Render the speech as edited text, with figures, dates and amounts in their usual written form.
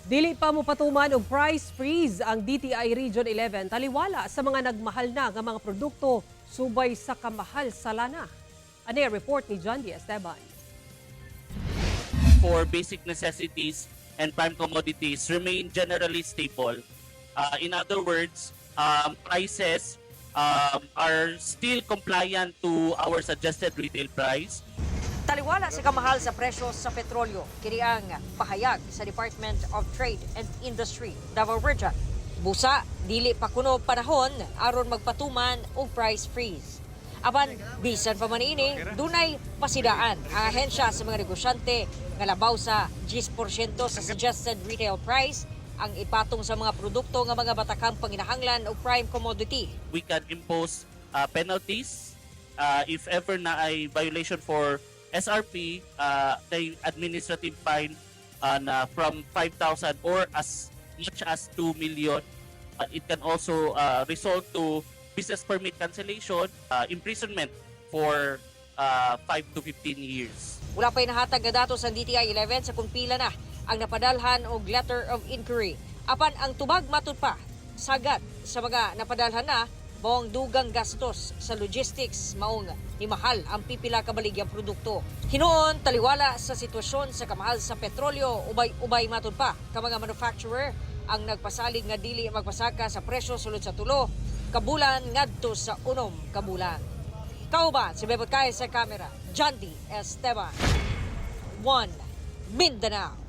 Dili pa mo patuman og price freeze ang DTI Region 11 taliwala sa mga nagmahal na nga mga produkto subay sa kamahal sa lana. Ani report ni John D. Esteban. For basic necessities and prime commodities remain generally stable. In other words, prices are still compliant to our suggested retail price. Taliwala sa kamahal sa presyo sa petrolyo, kini ang pahayag sa Department of Trade and Industry, Davao Region. Busa, dili pa kuno panahon aron magpatuman og price freeze. Aban, bisan pa man ini, dunay pasidaan ang ahensya sa mga negosyante nga labaw sa 10% sa suggested retail price ang ipatong sa mga produkto nga mga batakang panginahanglan o prime commodity. We can impose penalties if ever na ay violation for SRP, the administrative fine na from 5,000 or as much as 2 million. It can also result to business permit cancellation, imprisonment for 5 to 15 years. Wala pa'y nahatag nga datos ang DTI 11 sa kung pila na ang napadalhan og letter of inquiry. Apan ang tubag matud pa, sagat sa mga napadalhan na, maong dugang gastos sa logistics maong ni mahal ang pipila kabaligyang produkto. Hinuon taliwala sa sitwasyon sa kamahal sa petrolyo, ubay matud pa ka mga manufacturer ang nagpasalig nga dili magpasaka sa presyo sulod sa tulo kabulan ngadto sa 6 kabulan. Kauban si Bebot kay sa kamera, John D. Esteban, 1 Mindanao.